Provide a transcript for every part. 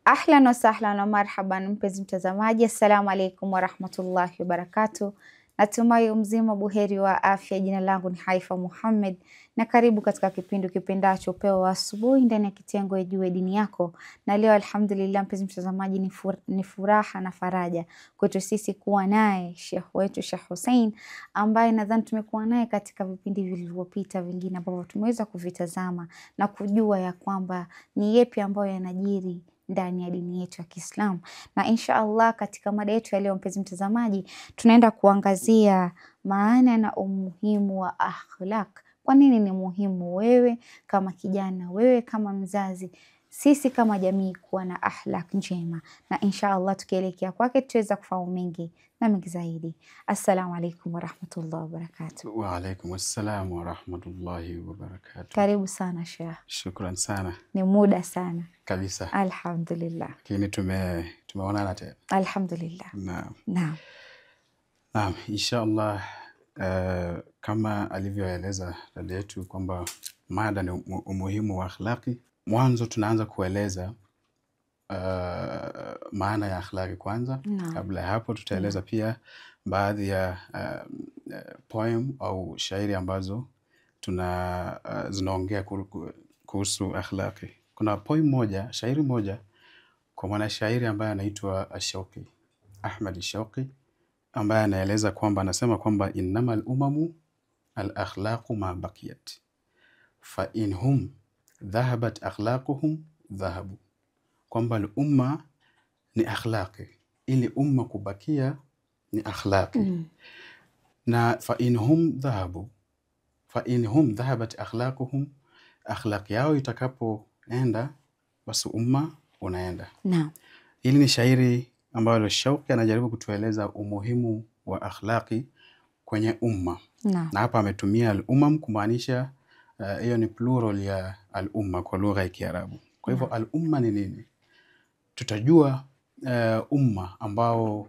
Ahlan wa sahlan wa marhaban mpenzi mtazamaji, assalamu alaikum warahmatullahi wabarakatuh. Natumai mzima buheri wa afya. Jina langu ni Haifa Muhammad na karibu katika kipindi kipendacho Upeo wa Asubuhi ndani ya kitengo Ijue Dini Yako. Na leo alhamdulillah mpenzi mtazamaji, ni furaha na faraja kwetu sisi kuwa naye Sheikh wetu Sheikh Hussein, ambaye nadhani tumekuwa naye katika vipindi vilivyopita vingine ambavyo tumeweza kuvitazama na kujua ya kwamba ni yepi ambayo yanajiri ndani ya dini yetu ya Kiislamu. Na insha Allah katika mada yetu ya leo mpenzi mtazamaji, tunaenda kuangazia maana na umuhimu wa akhlaq. Kwa nini ni muhimu wewe kama kijana, wewe kama mzazi, sisi kama jamii kuwa na akhlaq njema? Na insha Allah tukielekea kwake tutaweza kufahamu mengi na mengi zaidi. Assalamu alaikum warahmatullahi wabarakatuh. Wa alaikum assalam warahmatullahi wabarakatuh. Karibu sana Sheikh. Shukran sana. Ni muda sana. Kabisa. Alhamdulillah. Lakini tumeonana tena. Alhamdulillah. Naam, insha Allah, kama alivyoeleza dada yetu kwamba mada ni umuhimu wa akhlaqi. Mwanzo tunaanza kueleza maana ya akhlaqi kwanza. Kabla ya hapo tutaeleza pia baadhi ya poem au shairi ambazo zinaongea kuhusu akhlaqi. Kuna poem moja, shairi moja kwa mwanashairi ambaye anaitwa Ashauqi, Ahmad Shauqi, ambaye anaeleza kwamba, anasema kwamba innamal umamu al akhlaqu ma baqiyat fa inhum dhahabat akhlaquhum dhahabu, kwamba al-umma ni akhlaqi, ili umma kubakia ni akhlaqi. Na fa inhum dhahabu, fa inhum dhahabat akhlaquhum, akhlaqi yao itakapoenda basi umma unaenda. Naam. Hili ni shairi ambalo Shauqi anajaribu kutueleza umuhimu wa akhlaqi kwenye umma. Na hapa ametumia al-umam kumaanisha hiyo ni plural ya al-umma kwa lugha ya Kiarabu. Kwa hivyo al-umma ni nini? Tutajua umma ambao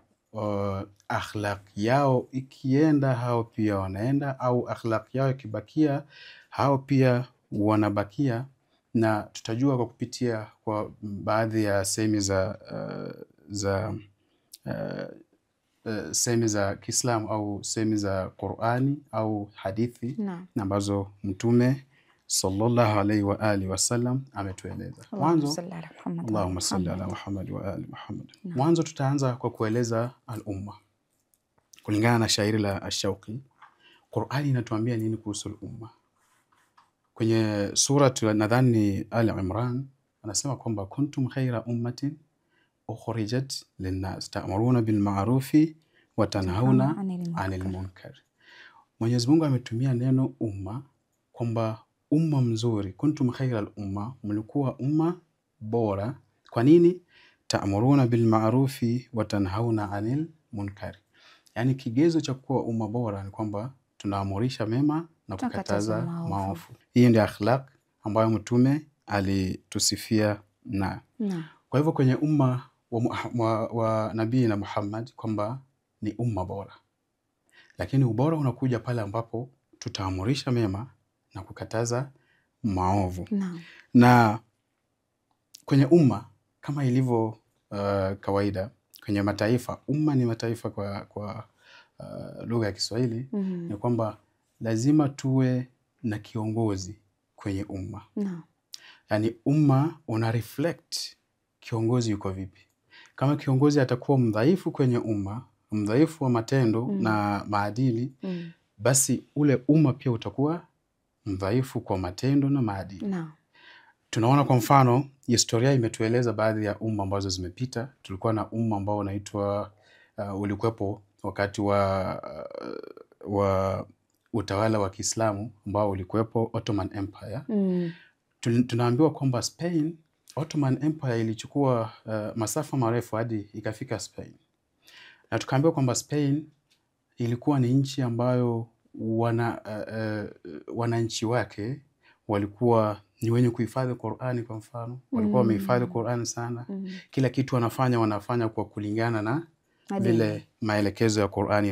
akhlaq yao ikienda hao pia wanaenda, au akhlaq yao ikibakia hao pia wanabakia. Na tutajua kwa kupitia kwa baadhi ya semi za Kiislamu au semi za Qur'ani au hadithi ambazo Mtume sallallahu alaihi wa alihi wasallam ametueleza. Mwanzo, Allahumma salli ala Muhammad wa ali Muhammad. Mwanzo tutaanza kwa kueleza al-umma kulingana na shairi la Ashauqi. Qur'ani inatuambia nini kuhusu al-umma? Kwenye surat nadhani Al-Imran anasema kwamba kuntum khaira ummatin ukhrijat linnas ta'muruna bil ma'rufi wa tanhauna 'anil munkar. Mwenyezi Mungu ametumia neno umma kwamba umma mzuri, kuntum khaira al-umma, mlikuwa umma bora. Kwa nini? Ta'muruna bil ma'rufi wa tanhauna 'anil munkar. Yani kigezo cha kuwa umma bora ni kwamba tunaamurisha mema na kukataza maovu. Hii ndio akhlaq ambayo Mtume alitusifia na. Kwa hivyo kwenye umma wa Nabii na Muhammad kwamba ni umma bora. Lakini ubora unakuja pale ambapo tutaamurisha mema na kukataza maovu. Na kwenye umma kama ilivyo kawaida kwenye mataifa, umma ni mataifa kwa lugha ya Kiswahili, ni kwamba lazima tuwe na kiongozi kwenye umma. Yani umma una reflect kiongozi yuko vipi. Kama kiongozi atakuwa mdhaifu kwenye umma, mdhaifu wa matendo na maadili, basi ule umma pia utakuwa mdhaifu kwa matendo na maadili. Tunaona kwa mfano historia imetueleza baadhi ya umma ambazo zimepita. Tulikuwa na umma ambao unaitwa ulikuwepo wakati wa utawala wa Kiislamu ambao ulikuwepo Ottoman Empire. Tunaambiwa kwamba Spain, Ottoman Empire ilichukua masafa marefu hadi ikafika Spain. Na tukaambiwa kwamba Spain ilikuwa ni nchi ambayo wananchi wake walikuwa ni wenye kuhifadhi Qur'ani. Kwa mfano walikuwa wamehifadhi Qur'ani sana. Kila kitu wanafanya kwa kulingana na vile maelekezo ya Qur'ani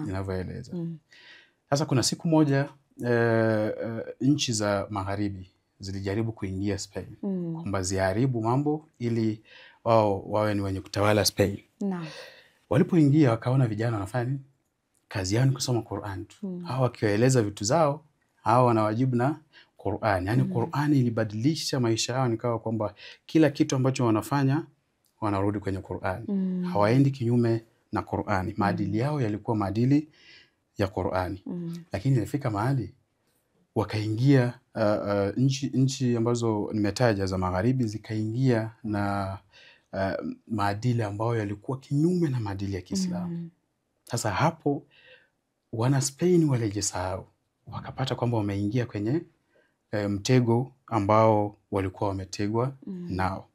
inavyoeleza. Sasa kuna siku moja nchi za magharibi zilijaribu kuingia Spain kwamba ziharibu mambo ili wao wawe ni wenye kutawala Spain. Walipoingia wakaona vijana wanafanya nini? Kazi yao ni kusoma Qur'an tu. Hao wakiwaeleza vitu zao, hao wanawajibu na Qur'an. Yani Qur'an ilibadilisha maisha yao, nikawa kwamba kila kitu ambacho wanafanya wanarudi kwenye Qur'an. Hawaendi kinyume na Qur'an. Maadili yao yalikuwa maadili ya Qur'an. Lakini ilifika mahali wakaingia nchi ambazo nimetaja za magharibi zikaingia na maadili ambayo yalikuwa kinyume na maadili ya Kiislamu. Sasa hapo wana Spain walijisahau, wakapata kwamba wameingia kwenye mtego ambao walikuwa wametegwa nao.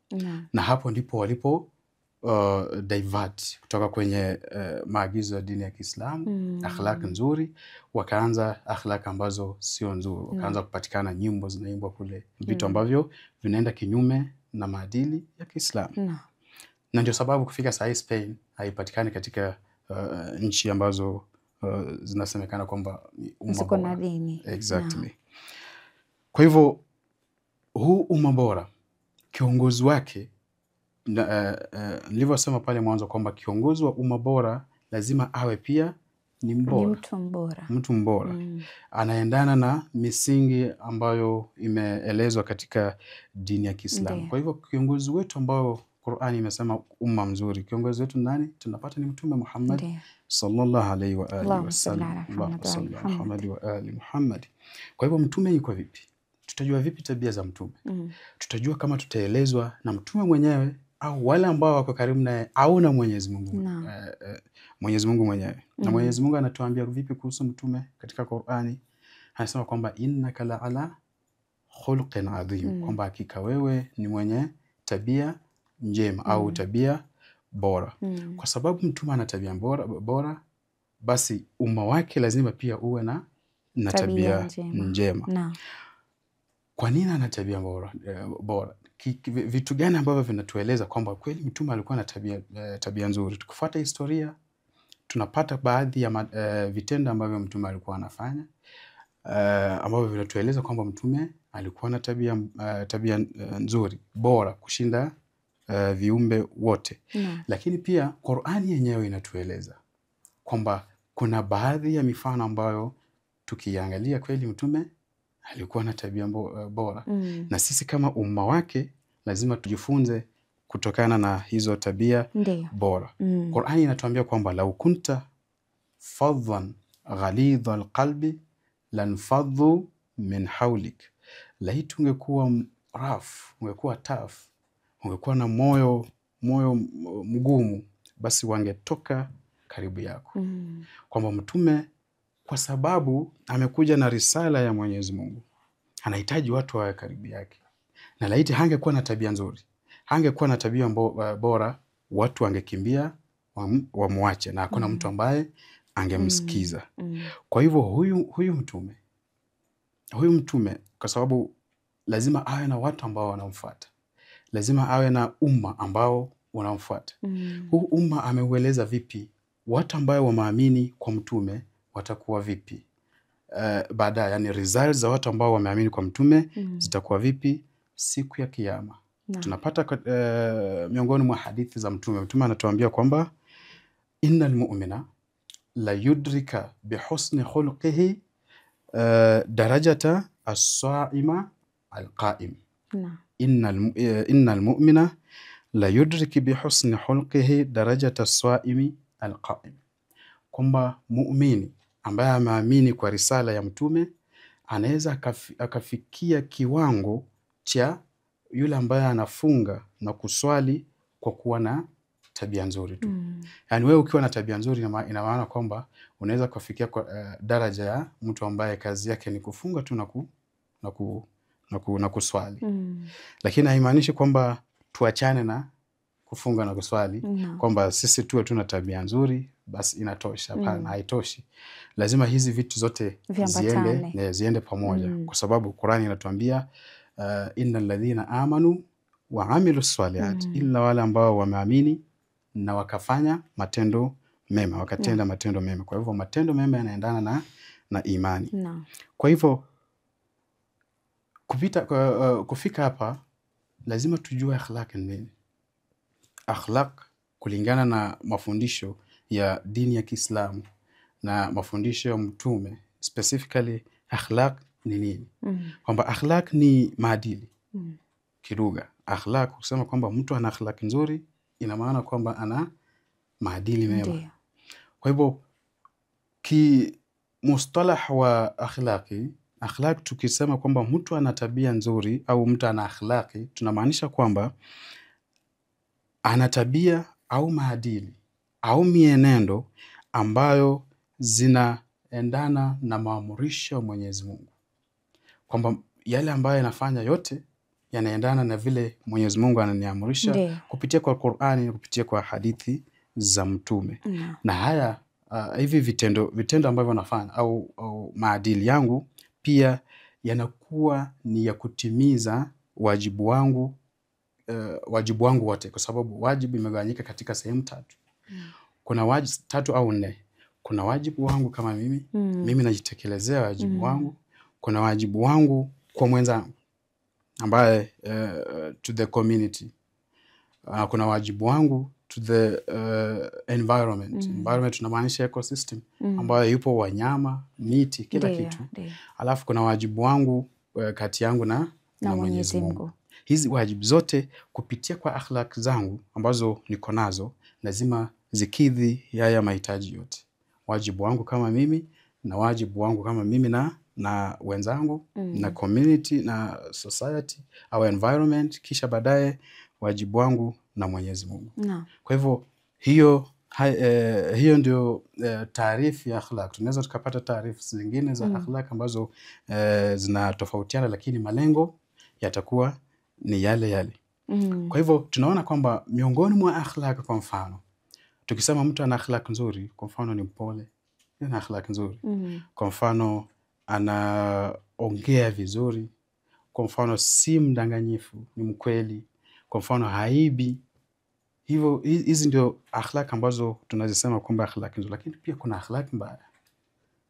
Na hapo ndipo walipo divert kutoka kwenye maagizo ya dini ya Kiislamu, akhlaq nzuri, wakaanza akhlaq ambazo sio nzuri. Wakaanza kupatikana nyimbo zinaimbwa kule, vitu ambavyo vinaenda kinyume na maadili ya Kiislamu. Na ndio sababu kufika saa hii Spain haipatikani katika nchi ambazo zinasemekana kwamba umma bora. Exactly. Kwa hivyo huu umma bora, kiongozi wake nilivyosema pale mwanzo kwamba kiongozi wa umma bora lazima awe pia ni mbora. Mtu mbora. Anaendana na misingi ambayo imeelezwa katika dini ya Kiislamu. Kwa hivyo kiongozi wetu ambao Qur'ani imesema umma mzuri, kiongozi wetu nani? Tunapata ni Mtume Muhammad sallallahu alaihi wa alihi wasallam. Muhammad wa ali Muhammad. Kwa hivyo mtume yuko vipi? Tutajua vipi tabia za mtume? Tutajua kama tutaelezwa na mtume mwenyewe au wale ambao wako karibu naye au na Mwenyezi Mungu. Mwenyezi Mungu mwenyewe. Na Mwenyezi Mungu anatuambia vipi kuhusu mtume katika Qur'ani? Anasema kwamba innaka la ala khulqin adhim, kwamba hakika wewe ni mwenye tabia njema au tabia bora. Kwa sababu mtume ana tabia bora, basi umma wake lazima pia uwe na tabia njema. Kwa nini ana tabia bora? Vitu gani ambavyo vinatueleza kwamba kweli mtume alikuwa na tabia nzuri? Tukifuata historia tunapata baadhi ya vitendo ambavyo mtume alikuwa anafanya ambavyo vinatueleza kwamba mtume alikuwa na tabia nzuri, bora kushinda viumbe wote. Lakini pia Qur'ani yenyewe inatueleza kwamba kuna baadhi ya mifano ambayo tukiangalia kweli mtume alikuwa na tabia bora. Na sisi kama umma wake lazima tujifunze kutokana na hizo tabia bora. Qur'ani inatuambia kwamba lau kunta fadhan ghalidha alqalbi lanfadhu min hawlik, laiti ungekuwa raf, ungekuwa tough, ungekuwa na moyo mgumu, basi wangetoka karibu yako. Kwamba mtume kwa sababu amekuja na risala ya Mwenyezi Mungu, anahitaji watu wawe karibu yake. Na laiti hangekuwa na tabia nzuri, hangekuwa na tabia bora, watu wangekimbia wamwache na hakuna mtu ambaye angemsikiza. Kwa hivyo huyu mtume kwa sababu lazima awe na watu ambao wanamfuata. Lazima awe na umma ambao wanamfuata. Huu umma ameueleza vipi? Watu ambao wameamini kwa mtume watakuwa vipi? Baadaye, yani results za watu ambao wameamini kwa mtume zitakuwa vipi siku ya Kiyama. Tunapata miongoni mwa hadithi za mtume anatuambia kwamba innal mu'mina la yudrika bihusni khulqihi darajata as-sa'ima al-qa'im. Innal mu'mina la yudriki bihusni khulqihi darajata as-sa'imi al-qa'im, kwamba muumini ambaye ameamini kwa risala ya mtume anaweza akafikia kiwango cha yule ambaye anafunga na kuswali kwa kuwa na tabia nzuri tu. Yani wewe ukiwa na tabia nzuri ina maana kwamba unaweza kufikia daraja ya mtu ambaye kazi yake ni kufunga tu na kuswali. Lakini haimaanishi kwamba tuachane na kufunga na kuswali, kwamba sisi tuwe tuna tabia nzuri basi inatosha. Hapana, haitoshi. Lazima hizi vitu zote ziende pamoja. Kwa sababu Qur'ani inatuambia innal ladhina amanu wa amilus salihat, illa wale ambao wameamini na wakafanya matendo mema, wakatenda matendo mema. Kwa hivyo matendo mema yanaendana na imani. Kwa hivyo kufika hapa lazima tujue akhlaq ni nini. akhlaq kulingana na mafundisho ya dini ya Kiislamu na mafundisho ya Mtume, specifically akhlaq ni nini? Kwamba akhlaq ni maadili. Kilugha akhlaq kusema kwamba mtu ana akhlaq nzuri ina maana kwamba ana maadili mema. Kwa hivyo mustalah wa akhlaq tukisema kwamba mtu ana tabia nzuri au mtu ana akhlaqi, tunamaanisha kwamba ana tabia au maadili au mienendo ambayo zinaendana na maamurisho ya Mwenyezi Mungu, kwamba yale ambayo yanafanya yote yanaendana na vile Mwenyezi Mungu ananiamurisha kupitia kwa Qur'ani, kupitia kwa hadithi za Mtume. Na haya hivi vitendo ambavyo nafanya au maadili yangu pia yanakuwa ni ya kutimiza wajibu wangu wote, kwa sababu wajibu imegawanyika katika sehemu 3. Kuna wajibu 3 au 4. Kuna wajibu wangu kama mimi najitekelezea wajibu wangu. Kuna wajibu wangu kwa mwenzangu ambaye to the community. Kuna wajibu wangu to the environment. Environment tunamaanisha ecosystem ambayo yupo wanyama, miti, kila kitu. Alafu kuna wajibu wangu kati yangu na Mwenyezi Mungu. Hizi wajibu zote kupitia kwa akhlaq zangu ambazo niko nazo lazima zikidhi haya mahitaji yote. Wajibu wangu kama mimi na wajibu wangu kama mimi na wenzangu na community na society au environment, kisha baadaye wajibu wangu na Mwenyezi Mungu. Kwa hivyo hiyo ndio taarifu ya akhlaq. Tunaweza tukapata taarifu zingine za akhlaq ambazo zinatofautiana, lakini malengo yatakuwa ni yale. Kwa hivyo tunaona kwamba miongoni mwa akhlaq, kwa mfano tukisema mtu ana akhlaq nzuri, kwa mfano ni mpole, ana akhlaq nzuri. Kwa mfano anaongea vizuri, kwa mfano si mdanganyifu, ni mkweli, kwa mfano haibi. Hivyo hizi ndio akhlaq ambazo tunazisema kwamba akhlaq nzuri. Lakini pia kuna akhlaq mbaya.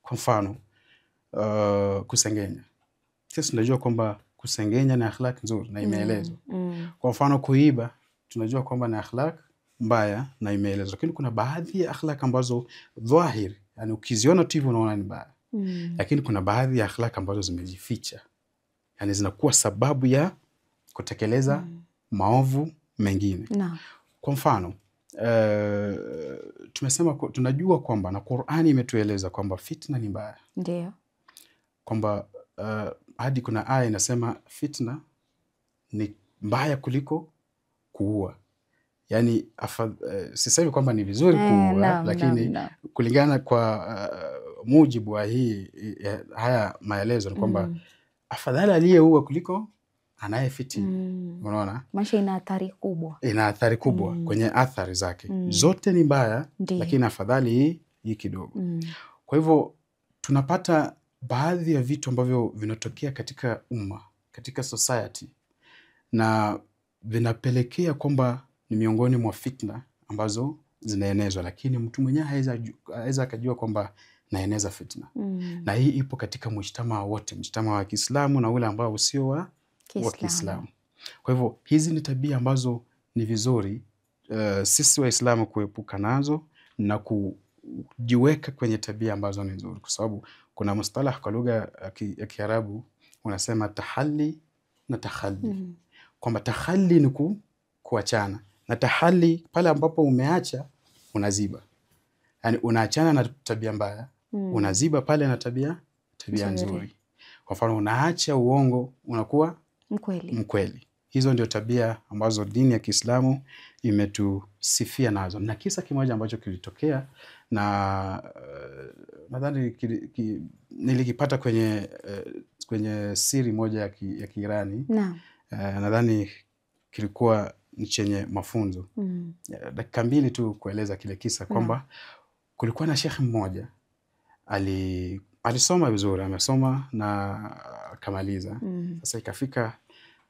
Kwa mfano kusengenya. Sisi tunajua kwamba kusengenya ni akhlaq nzuri na imeelezwa. Kwa mfano kuiba, tunajua kwamba ni akhlaq mbaya na imeelezwa. Lakini kuna baadhi ya akhlaq ambazo dhahiri, yani ukiziona tu hivyo unaona ni mbaya. Lakini kuna baadhi ya akhlaq ambazo zimejificha, yani zinakuwa sababu ya kutekeleza maovu mengine. Kwa mfano tunajua kwamba na Qur'ani imetueleza kwamba fitna ni mbaya. Ndio. Kwamba hadi kuna aya inasema fitna ni mbaya kuliko kuua. Yani sisemi kwamba ni vizuri kuua, lakini kulingana kwa mujibu wa haya maelezo ni kwamba afadhali aliyeua kuliko anayefitini. Unaona? Maisha ina athari kubwa. Ina athari kubwa kwenye athari zake. Zote ni mbaya, lakini afadhali hii kidogo. Kwa hivyo tunapata baadhi ya vitu ambavyo vinatokea katika umma, katika society, na vinapelekea kwamba ni miongoni mwa fitna ambazo zinaenezwa, lakini mtu mwenyewe haweza akajua kwamba naeneza fitna. Na hii ipo katika mujtamaa wote, mujtamaa wa Kiislamu na ule ambao usio wa Kiislamu. Kwa hivyo hizi ni tabia ambazo ni vizuri sisi Waislamu kuepuka nazo na kujiweka kwenye tabia ambazo ni nzuri, kwa sababu kuna mustalah kwa lugha ya Kiarabu unasema tahalli na takhalli. Kwamba takhalli ni kuachana, na tahalli pale ambapo umeacha unaziba. Yani unaachana na tabia mbaya, unaziba pale na tabia nzuri. Kwa mfano unaacha uongo, unakuwa mkweli. Hizo ndio tabia ambazo dini ya Kiislamu imetusifia nazo. Na kisa kimoja ambacho kilitokea na nadhani nilikipata kwenye siri moja ya Kiirani. Nadhani kilikuwa ni chenye mafunzo. Dakika 2 tu kueleza kile kisa kwamba kulikuwa na shekhi mmoja alisoma vizuri, amesoma na akamaliza. Sasa ikafika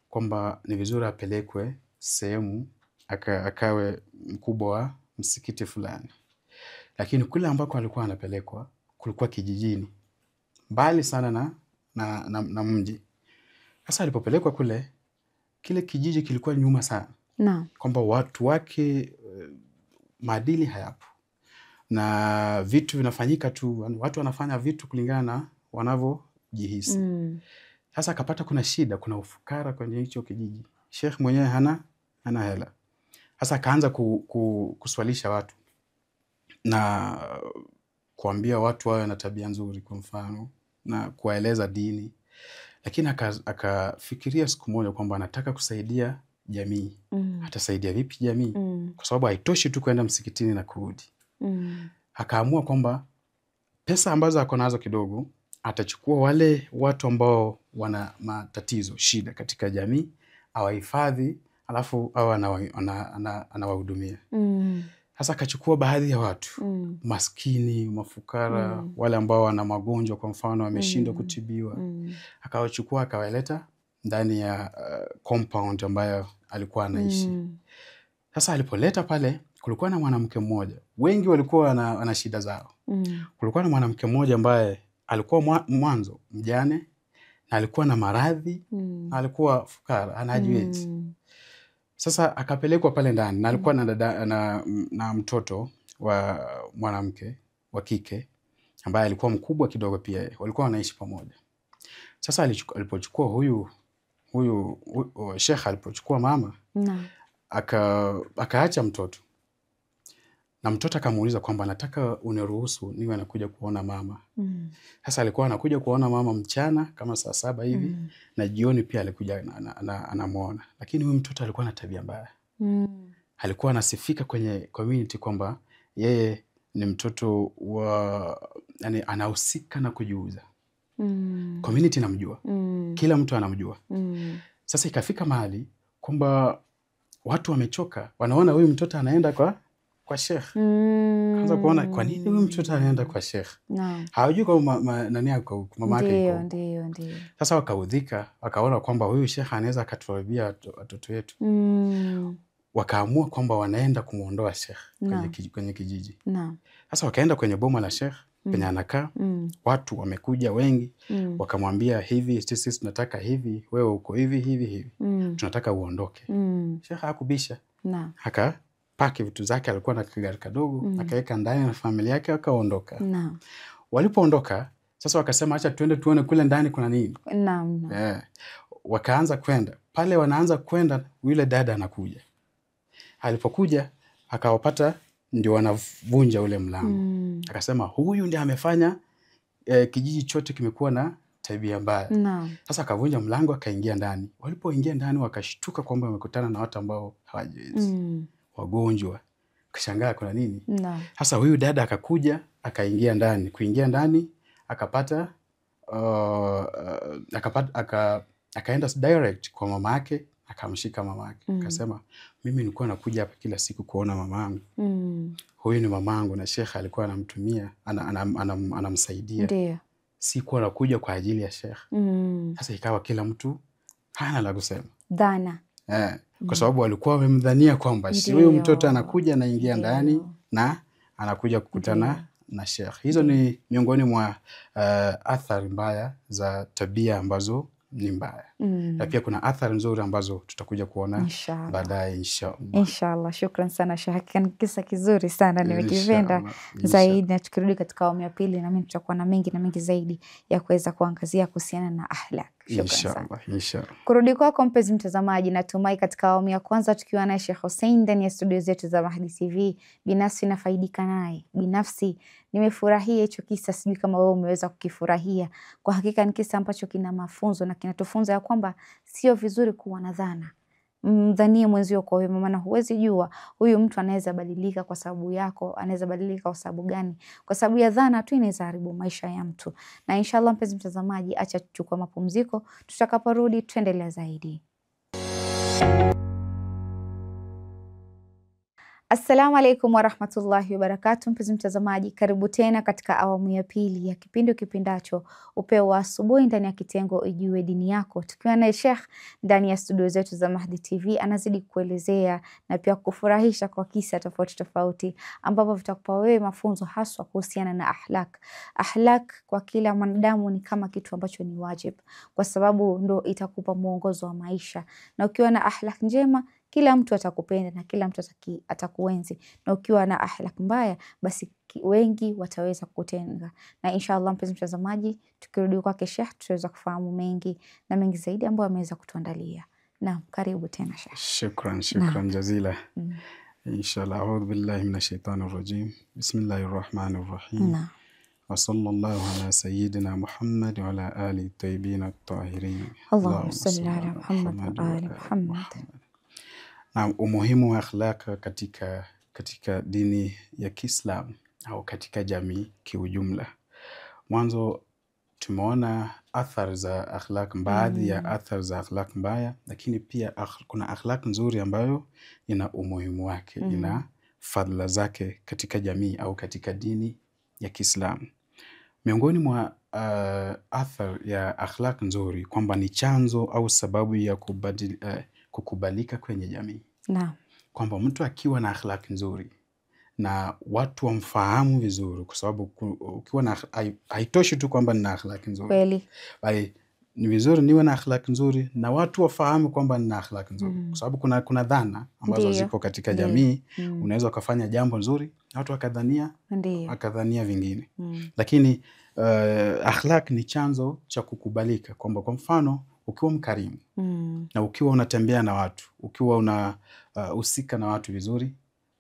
kwamba ni vizuri apelekwe sehemu akawe mkubwa wa msikiti fulani, lakini kule ambako alikuwa anapelekwa kulikuwa kijijini, mbali sana na mji. Sasa alipopelekwa kule, kile kijiji kilikuwa nyuma sana, kwamba watu wake maadili hayapo na vitu vinafanyika tu, watu wanafanya vitu kulingana na wanavyojihisi. Sasa akapata kuna shida, kuna ufukara kwenye hicho kijiji. Sheikh mwenyewe hana hela. Sasa akaanza kuswalisha watu na kuambia watu wawe na tabia nzuri kwa mfano na kuwaeleza dini. Lakini akafikiria siku moja kwamba anataka kusaidia jamii. Atasaidia vipi jamii? Kwa sababu haitoshi tu kwenda msikitini na kurudi. Akaamua kwamba pesa ambazo ako nazo kidogo atachukua wale watu ambao wana matatizo, shida katika jamii, awahifadhi, alafu awe anawahudumia. Sasa akachukua baadhi ya watu maskini, mafukara, wale ambao wana magonjwa kwa mfano wameshindwa kutibiwa. Akawachukua akawaleta ndani ya compound ambayo alikuwa anaishi. Sasa alipoleta pale kulikuwa na mwanamke mmoja. Wengi walikuwa wana shida zao. Kulikuwa na mwanamke mmoja ambaye alikuwa mwanzo mjane na alikuwa na maradhi, na alikuwa fukara, anajiwezi. Sasa akapelekwa pale ndani na alikuwa na mtoto wa mwanamke wa kike ambaye alikuwa mkubwa kidogo pia, walikuwa wanaishi pamoja. Sasa alipochukua huyu Sheikh alipochukua mama, akaacha mtoto. Na mtoto akamuuliza kwamba nataka uniruhusu niwe nakuja kuona mama. Sasa alikuwa anakuja kuona mama mchana kama saa 7 hivi na jioni pia alikuja anamuona. Lakini huyu mtoto alikuwa na tabia mbaya. Alikuwa anasifika kwenye community kwamba yeye ni mtoto yani anahusika na kujiuza. Community inamjua. Kila mtu anamjua. Sasa ikafika mahali kwamba watu wamechoka, wanaona huyu mtoto anaenda kwa Sheikh. Kaanza kuona kwa nini huyu mtoto anaenda kwa Sheikh? Hawajui kwa nani yako mama yake. Ndio. Sasa wakaudhika, wakaona kwamba huyu Sheikh anaweza akatuharibia watoto wetu. Wakaamua kwamba wanaenda kumuondoa Sheikh kwenye kijiji. Sasa wakaenda kwenye boma la Sheikh penye anakaa. Watu wamekuja wengi, wakamwambia hivi, sisi tunataka hivi, wewe uko hivi. Tunataka uondoke. Sheikh hakubisha. Akapaki vitu zake, alikuwa na kigari kadogo, akaweka ndani na familia yake, akaondoka. Walipoondoka, sasa wakasema acha tuende tuone kule ndani kuna nini. Wakaanza kwenda. Pale wanaanza kwenda, yule dada anakuja. Alipokuja, akawapata ndio wanavunja ule mlango. Akasema huyu ndiye amefanya kijiji chote kimekuwa na tabia mbaya. Sasa akavunja mlango, akaingia ndani. Walipoingia ndani wakashtuka kwamba wamekutana na watu ambao hawajiwezi. Wagonjwa. Kashangaa kuna nini? Sasa huyu dada akakuja, akaingia ndani. Kuingia ndani, akaenda direct kwa mama yake, akamshika mama yake. Akasema mimi nilikuwa nakuja hapa kila siku kuona mamangu. Huyu ni mamangu na Sheikh alikuwa anamtumia, anamsaidia. Ndio. Sikuwa nakuja kwa ajili ya Sheikh. Sasa ikawa kila mtu hana la kusema. Dhana. Kwa sababu walikuwa wamemdhania kwamba si huyu mtoto anakuja anaingia ndani na anakuja kukutana na Sheikh. Hizo ni miongoni mwa athari mbaya za tabia ambazo ni mbaya. Na pia kuna athari nzuri ambazo tutakuja kuona baadaye inshallah. Shukran sana Sheikh. Hakika ni kisa kizuri sana, nimekipenda zaidi, na tukirudi katika awamu ya pili na mimi tutakuwa na mengi zaidi ya kuweza kuangazia kuhusiana na akhlaq. Inshallah. Kurudi kwako mpenzi mtazamaji, natumai katika awamu ya kwanza tukiwa na Sheikh Hussein ndani ya studio zetu za Mahdi TV, binafsi nafaidika naye. Binafsi nimefurahia hicho kisa, sijui kama wewe umeweza kukifurahia. Kwa hakika ni kisa ambacho kina mafunzo na kinatufunza ya kwamba sio vizuri kuwa na dhana. Mdhanie mwenzio kwa wema, maana huwezi jua huyu mtu anaweza badilika kwa sababu yako, anaweza badilika kwa sababu gani. Kwa sababu ya dhana tu inaweza haribu maisha ya mtu. Na inshallah mpenzi mtazamaji, acha tuchukue mapumziko, tutakaporudi tuendelea zaidi. Assalamu alaikum warahmatullahi wabarakatuh. Mpenzi mtazamaji, karibu tena katika awamu ya pili ya kipindi kipindacho Upeo wa Asubuhi ndani ya kitengo Ijue Dini Yako, tukiwa na Sheikh ndani ya studio zetu za Mahdi TV. Anazidi kuelezea na pia kufurahisha kwa kisa tofauti ambapo vitakupa wewe mafunzo haswa kuhusiana na akhlaq. Akhlaq kwa kila mwanadamu ni kama kitu ambacho ni wajib, kwa sababu ndo itakupa mwongozo wa maisha, na ukiwa na akhlaq njema kila mtu atakupenda na kila mtu atakuenzi, na ukiwa na akhlaq mbaya basi wengi wataweza kukutenga. Na inshallah mpenzi mtazamaji, tukirudi kwake Sheikh tutaweza kufahamu mengi na mengi zaidi ambayo ameweza kutuandalia. Naam, karibu tena Sheikh. Shukran jazila. Inshallah, a'udhu billahi minash shaitani rajim. Bismillahir rahmanir rahim. Wa sallallahu ala sayyidina Muhammad wa ala ali tayyibin at-tahirin. Allahumma salli ala Muhammad wa ali Muhammad. Na umuhimu wa akhlaq katika dini ya Kiislamu au katika jamii kiujumla. Mwanzo tumeona athari za akhlaq, baadhi ya athari za akhlaq mbaya, lakini pia kuna akhlaq nzuri ambayo ina umuhimu wake, ina fadhila zake katika jamii au katika dini ya Kiislamu. Miongoni mwa athari ya akhlaq nzuri kwamba ni chanzo au sababu ya kukubalika kwenye jamii. Naam. Kwamba mtu akiwa na akhlaq nzuri na watu wamfahamu vizuri, kwa sababu ukiwa na haitoshi tu kwamba nina akhlaq nzuri. Kweli. Bali ni vizuri niwe na akhlaq nzuri na watu wafahamu kwamba nina akhlaq nzuri. Kwa sababu kuna dhana ambazo zipo katika jamii. Unaweza ukafanya jambo nzuri, watu wakadhania vingine. Lakini akhlaq ni chanzo cha kukubalika, kwamba kwa mfano ukiwa mkarimu na ukiwa unatembea na watu, ukiwa unahusika na watu vizuri,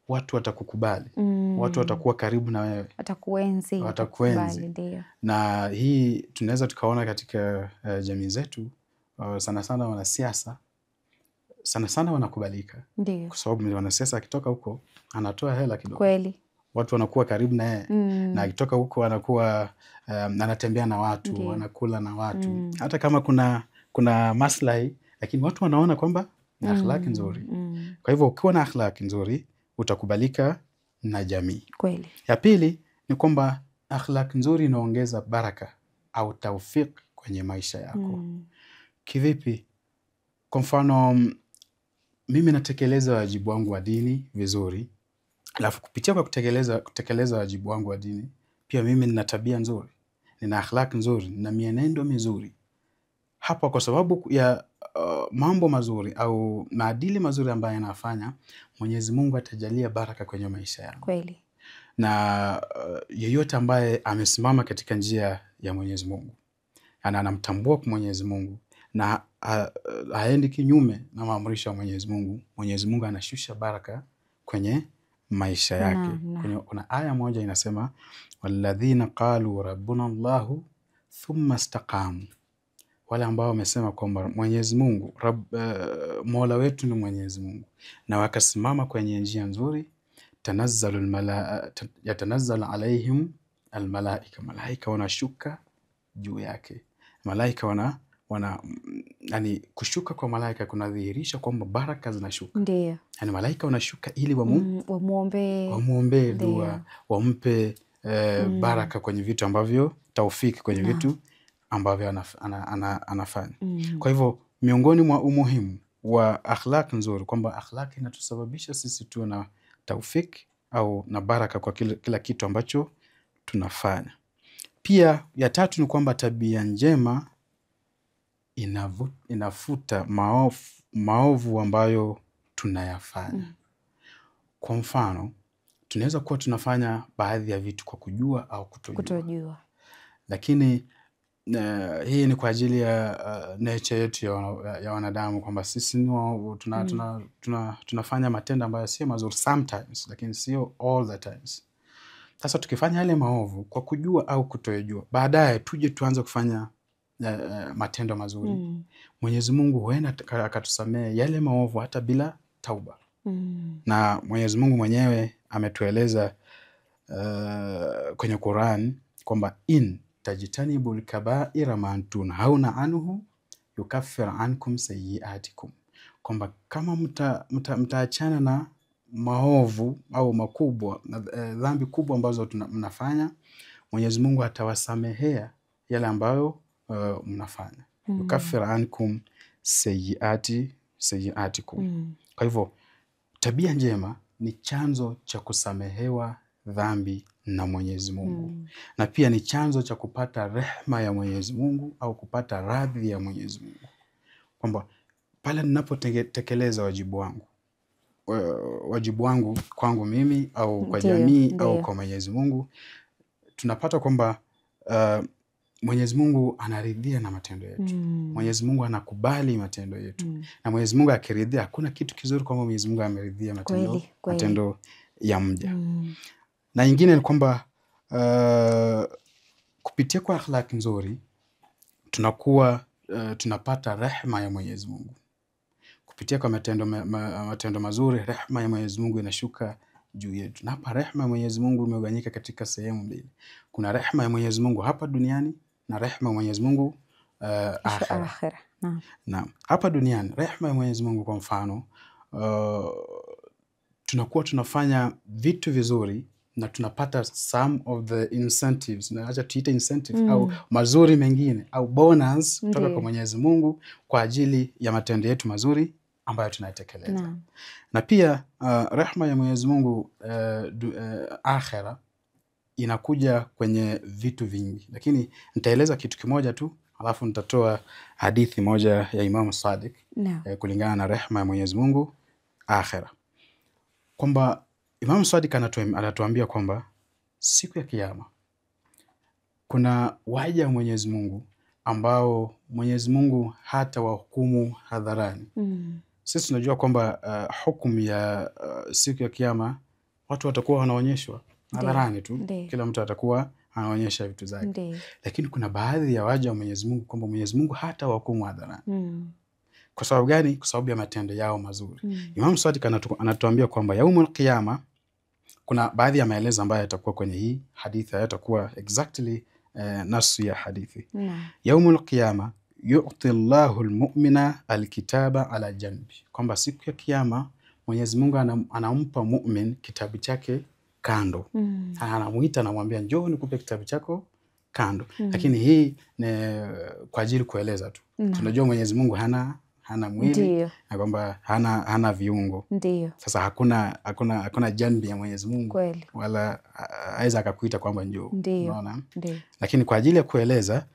watu watakukubali. Watu watakuwa karibu na wewe. Watakuenzi. Ndio. Na hii tunaweza tukaona katika jamii zetu, sana sana wanasiasa sana sana wanakubalika. Ndio. Kwa sababu wanasiasa akitoka huko anatoa hela kidogo. Kweli. Watu wanakuwa karibu na yeye. Na akitoka huko anakuwa anatembea na watu, anakula na watu. Hata kama kuna maslahi, lakini watu wanaona kwamba ni akhlaq nzuri. Kwa hivyo ukiwa na akhlaq nzuri utakubalika na jamii. Kweli. Ya pili ni kwamba akhlaq nzuri inaongeza baraka au tawfik kwenye maisha yako. Kivipi? Kwa mfano mimi natekeleza wajibu wangu wa dini vizuri, alafu kupitia kwa kutekeleza wajibu wangu wa dini pia mimi nina tabia nzuri, nina akhlaq nzuri, nina mienendo mizuri. Hapa kwa sababu ya mambo mazuri au maadili mazuri ambayo yanafanya, Mwenyezi Mungu atajalia baraka kwenye maisha yangu. Kweli. Na yeyote ambaye amesimama katika njia ya Mwenyezi Mungu, anamtambua kwa Mwenyezi Mungu na haendi kinyume na maamrisho ya Mwenyezi Mungu, Mwenyezi Mungu anashusha baraka kwenye maisha yake. Kuna aya moja inasema, walladhina qalu rabbuna Allahu thumma istaqamu, wale ambao wamesema kwamba Mwenyezi Mungu Mola wetu ni Mwenyezi Mungu, na wakasimama kwenye njia nzuri, yatanazzalu alaihim almalaika, malaika wanashuka juu yake. Malaika yani kushuka kwa malaika kunadhihirisha kwamba baraka zinashuka. Ndio. Yani malaika wanashuka ili wamuombe dua, wampe baraka kwenye vitu ambavyo, taufiki kwenye vitu ambavyo anafanya. Kwa hivyo miongoni mwa umuhimu wa akhlaq nzuri kwamba akhlaq inatusababisha sisi tuwe na taufiki au na baraka kwa kila kitu ambacho tunafanya. Pia ya tatu ni kwamba tabia njema inafuta maovu ambayo tunayafanya. Kwa mfano, tunaweza kuwa tunafanya baadhi ya vitu kwa kujua au kutojua. Lakini hii ni kwa ajili ya nature yetu ya wanadamu, kwamba sisi tunafanya matendo ambayo sio mazuri sometimes, lakini sio all the times. Sasa tukifanya yale maovu kwa kujua au kutojua, baadaye tuje tuanze kufanya matendo mazuri, Mwenyezi Mungu huenda akatusamehe yale maovu hata bila tauba. Na Mwenyezi Mungu mwenyewe ametueleza kwenye Qur'an kwamba in tajtanibul kaba'ira ma tunhauna anhu yukaffir ankum sayyi'atikum, kwamba kama mtaachana na maovu au makubwa na dhambi kubwa ambazo mnafanya, Mwenyezi Mungu atawasamehea yale ambayo mnafanya. Yukaffir ankum sayyi'atikum. Kwa hivyo tabia njema ni chanzo cha kusamehewa dhambi na Mwenyezi Mungu. Na pia ni chanzo cha kupata rehma ya Mwenyezi Mungu au kupata radhi ya Mwenyezi Mungu. Kwamba pale ninapotekeleza wajibu wangu, wajibu wangu kwangu mimi au kwa jamii au kwa Mwenyezi Mungu, tunapata kwamba Mwenyezi Mungu anaridhia na matendo yetu. Mwenyezi Mungu anakubali matendo yetu. Na Mwenyezi Mungu akiridhia, hakuna kitu kizuri kwamba Mwenyezi Mungu ameridhia matendo ya mja. Na nyingine ni kwamba kupitia kwa akhlaq nzuri tunakuwa tunapata rehema ya Mwenyezi Mungu. Kupitia kwa matendo mazuri, rehema ya Mwenyezi Mungu inashuka juu yetu. Na hapa rehema ya Mwenyezi Mungu imegawanyika katika sehemu mbili. Kuna rehema ya Mwenyezi Mungu hapa duniani na rehema ya Mwenyezi Mungu akhera. Naam. Hapa duniani rehema ya Mwenyezi Mungu, kwa mfano tunakuwa tunafanya vitu vizuri na tunapata some of the incentives, na acha tuite incentive au mazuri mengine au bonus kutoka kwa Mwenyezi Mungu kwa ajili ya matendo yetu mazuri ambayo tunatekeleza. Na pia rehema ya Mwenyezi Mungu akhera inakuja kwenye vitu vingi, lakini nitaeleza kitu kimoja tu, alafu nitatoa hadithi moja ya Imam Sadiq kulingana na rehema ya Mwenyezi Mungu akhera, kwamba Imam Sadiq anatuambia kwamba siku ya Kiyama kuna waja wa Mwenyezi Mungu ambao Mwenyezi Mungu hata wahukumu hadharani. Sisi tunajua kwamba hukumu ya siku ya Kiyama watu watakuwa wanaonyeshwa hadharani tu. Kila mtu atakuwa anaonyesha vitu zake. Lakini kuna baadhi ya waja wa Mwenyezi Mungu kwamba Mwenyezi Mungu hata wahukumu hadharani. Kwa sababu gani? Kwa sababu ya matendo yao mazuri. Imam Sadiq anatuambia kwamba yaumul qiyama, kuna baadhi ya maelezo ambayo yatakuwa kwenye hii hadithi, hayatakuwa exactly nasu ya hadithi. Yaumul qiyama yu'ti Allahu al-mu'mina al-kitaba ala janbi, kwamba siku ya Kiyama Mwenyezi Mungu anampa mu'min kitabu chake kando. Anamuita, anamwambia njoo nikupe kitabu chako kando. Lakini hii ni kwa ajili kueleza tu. Tunajua Mwenyezi Mungu hana mwili na kwamba hana viungo. Sasa hakuna janbi ya Mwenyezi Mungu wala aweza akakuita kwamba njoo. Unaona? Lakini kwa ajili ya kueleza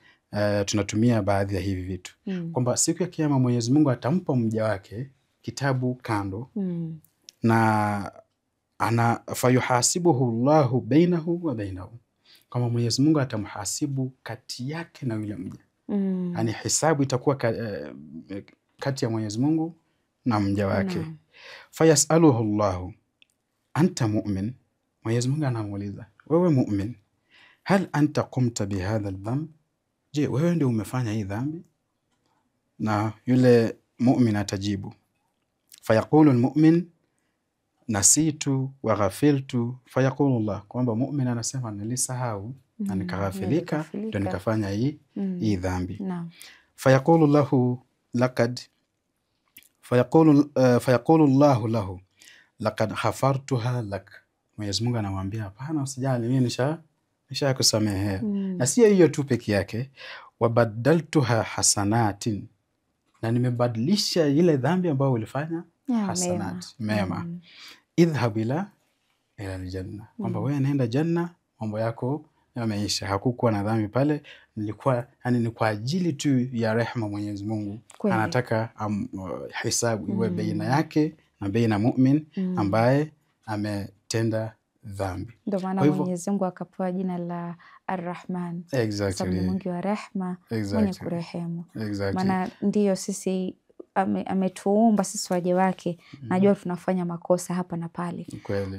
tunatumia baadhi ya hivi vitu. Kwamba siku ya Kiyama Mwenyezi Mungu atampa mja wake kitabu kando, na fayuhasibuhu Allahu bainahu wa bainahu, kama Mwenyezi Mungu atamhasibu kati yake na yule mja. Yani hisabu itakuwa kati ya Mwenyezi Mungu na mja wake. Fayasaluhu Allahu anta mu'min, Mwenyezi Mungu anamuuliza, wewe mu'min, hal anta qumta bihadha aldhanb, je wewe ndio umefanya hii dhambi? Na yule mu'min atajibu, fayaqulu almu'min nasitu wa ghafiltu, fayaqulu Allah, kwamba mu'min anasema nilisahau na nikaghafilika ndio nikafanya hii dhambi. Fayaqulu lahu laqad fayaqulu Allahu lahu laqad ghafartuha lak, Mwenyezi Mungu anamwambia hapana, usijali, mimi nishakusamehea. Na sio hiyo tu peke yake, wabadaltuha hasanatin, na nimebadilisha ile dhambi ambayo ulifanya hasanat, mema. Idhhab ila aljanna, kwamba wewe nenda janna, mambo yako yameisha, hakukuwa na dhambi pale. Nilikuwa ni kwa ajili tu ya rehema Mwenyezi Mungu. Anataka hisabu iwe baina yake na baina mu'min ambaye ametenda dhambi. Ndio maana Mwenyezi Mungu akapewa jina la Ar-Rahman. Sababu Mungu wa rehema, mwenye kurehemu. Maana ndiyo sisi ametuumba sisi waja wake. Najua tunafanya makosa hapa na pale.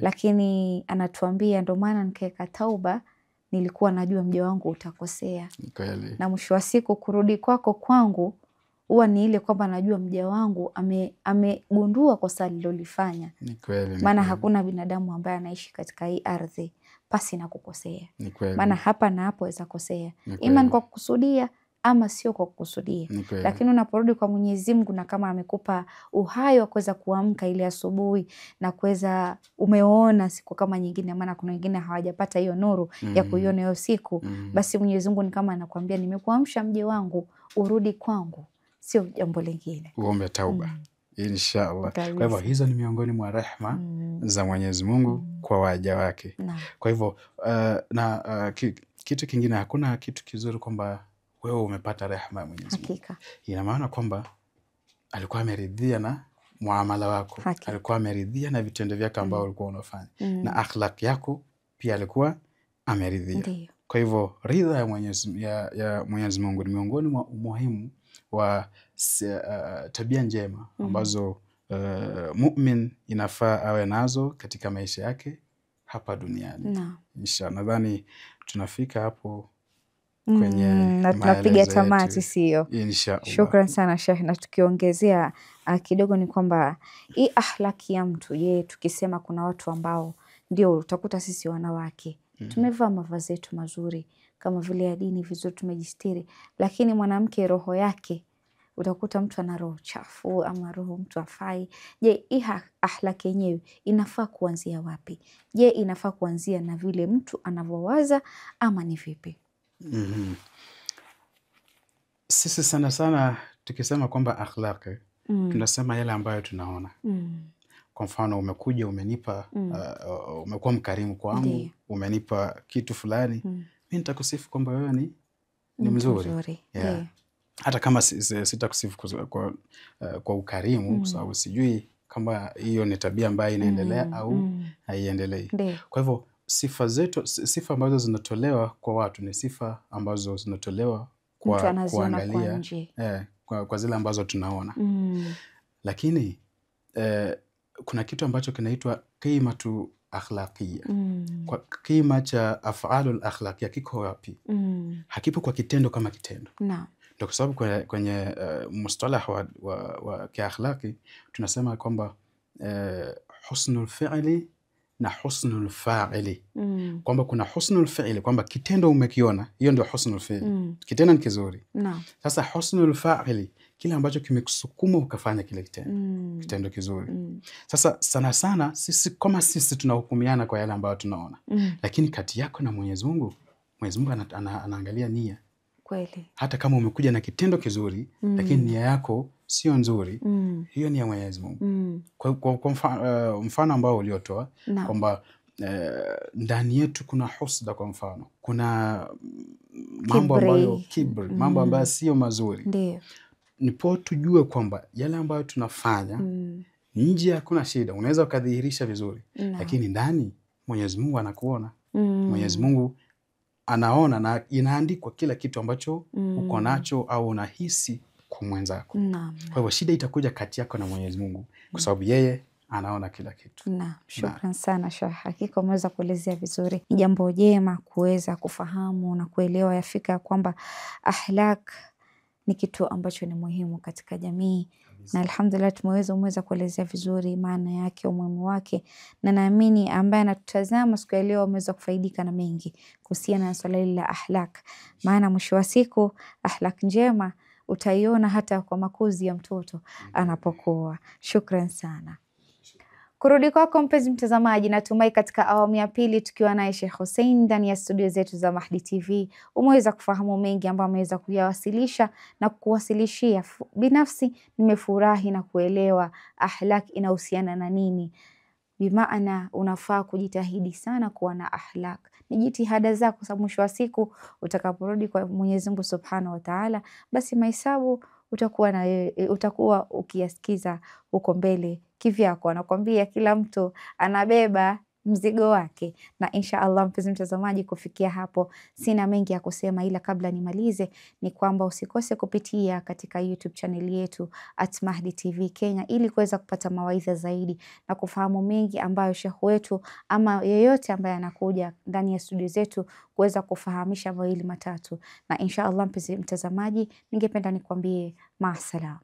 Lakini anatuambia, ndio maana nikaweka tauba, nilikuwa najua mja wangu utakosea. Na mwisho wa siku kurudi kwako kwangu huwa ni ile kwamba najua mja wangu amegundua kosa alilolifanya. Maana hakuna binadamu ambaye anaishi katika hii ardhi pasi na kukosea. Maana hapa na hapo waweza kosea, ima ni kwa kukusudia ama sio kwa kukusudia. Lakini unaporudi kwa Mwenyezi Mungu, na kama amekupa uhai wa kuweza kuamka ile asubuhi na kuweza umeona siku kama nyingine, maana kuna wengine hawajapata hiyo nuru ya kuiona hiyo siku, basi Mwenyezi Mungu ni kama anakuambia, nimekuamsha mja wangu, urudi kwangu, sio jambo lingine. Uombe tauba. Inshallah. Kwa hivyo hizo ni miongoni mwa rehema za Mwenyezi Mungu kwa waja wake. Kwa hivyo kitu kingine, hakuna kitu kizuri kwamba wewe umepata rehema ya Mwenyezi Mungu. Ina maana kwamba alikuwa ameridhia muamala wako, alikuwa ameridhia na vitendo vyako ambao ulikuwa unafanya, na akhlaq yako pia alikuwa ameridhia. Kwa hivyo ridha ya Mwenyezi Mungu ni miongoni mwa umuhimu wa tabia njema ambazo mu'min inafaa awe nazo katika maisha yake hapa duniani. Inshallah, nadhani tunafika hapo kwenye na tunapiga tamati, sio? Inshallah. Shukran sana Sheikh, na tukiongezea kidogo ni kwamba hii akhlaki ya mtu, tukisema kuna watu ambao ndio utakuta sisi wanawake tumevaa mavazi yetu mazuri kama vile ya dini vizuri, tumejistiri, lakini mwanamke roho yake utakuta mtu ana roho chafu ama roho mtu afai. Je, hii akhlaki yenyewe inafaa kuanzia wapi? Je, inafaa kuanzia na vile mtu anavyowaza ama ni vipi? Sisi sana sana tukisema kwamba akhlaq tunasema yale ambayo tunaona. Kwa mfano umekuja umenipa umekuwa mkarimu kwangu, umenipa kitu fulani, mimi nitakusifu kwamba wewe ni mzuri. Hata kama sitakusifu kwa ukarimu, kwa sababu sijui kama hiyo ni tabia ambayo inaendelea au haiendelei. Kwa hivyo sifa ambazo zinatolewa kwa watu ni sifa ambazo zinatolewa kwa kuangalia kwa zile ambazo tunaona. Lakini kuna kitu ambacho kinaitwa qimatu akhlaqiyya. Kwa kima cha af'alul akhlaqiyya kiko wapi? Hakipo kwa kitendo kama kitendo. Ndio kwa sababu kwenye mustalah wa kiakhlaqi tunasema kwamba husnul fi'li na husnul fa'ili. Kwamba kuna husnul fi'li, kwamba kitendo umekiona, hiyo ndio husnul fi'li. Kitendo ni kizuri. Sasa husnul fa'ili, kile ambacho kimekusukuma ukafanya kile kitendo kizuri. Sasa sana sana sisi tunahukumiana kwa yale ambayo tunaona. Lakini kati yako na Mwenyezi Mungu anaangalia nia. Kweli. Hata kama umekuja na kitendo kizuri lakini nia yako sio nzuri, hiyo ni ya Mwenyezi Mungu. Kwa mfano ambao uliotoa kwamba ndani yetu kuna husda, kwa mfano kuna mambo ambayo kibri, mambo ambayo sio mazuri. Ndio. Nipo tujue kwamba yale ambayo tunafanya nje hakuna shida, unaweza ukadhihirisha vizuri, lakini ndani Mwenyezi Mungu anakuona. Mwenyezi Mungu anaona na inaandikwa kila kitu ambacho uko nacho au unahisi kwa mwenzako. Kwa hivyo shida itakuja kati yako na Mwenyezi Mungu kwa sababu yeye anaona kila kitu. Shukran sana Sheikh, hakika umeweza kuelezea vizuri. Ni jambo jema kuweza kufahamu na kuelewa yafika kwamba akhlaq ni kitu ambacho ni muhimu katika jamii. Na alhamdulillah umeweza kuelezea vizuri maana yake, umuhimu wake, na naamini ambaye anatutazama siku ya leo ameweza kufaidika na mengi kuhusiana na swala hili la akhlaq. Maana mwisho wa siku akhlaq njema utaiona hata kwa makuzi ya mtoto anapokuwa. Shukran sana. Kurudi kwako mpenzi mtazamaji, natumai katika awamu ya pili tukiwa naye Sheikh Hussein ndani ya studio zetu za Mahdi TV umeweza kufahamu mengi ambayo ameweza kuyawasilisha na kuwasilishia. Binafsi nimefurahi na kuelewa akhlaq inahusiana na nini. Bimaana unafaa kujitahidi sana kuwa na akhlaq. Ni jitihada zako, sababu mwisho wa siku utakaporudi kwa Mwenyezi Mungu Subhanahu wa Ta'ala, basi mahesabu utakuwa ukiyasikiza huko mbele kivyako. Anakuambia kila mtu anabeba mzigo wake. Na insha Allah mpenzi mtazamaji, kufikia hapo sina mengi ya kusema, ila kabla nimalize ni kwamba usikose kupitia katika YouTube channel yetu @Mahdi TV Kenya ili kuweza kupata mawaidha zaidi na kufahamu mengi ambayo Sheikh wetu ama yeyote ambaye anakuja ndani ya studio zetu kuweza kufahamisha mawili matatu. Na insha Allah mpenzi mtazamaji, ningependa nikwambie maasalam.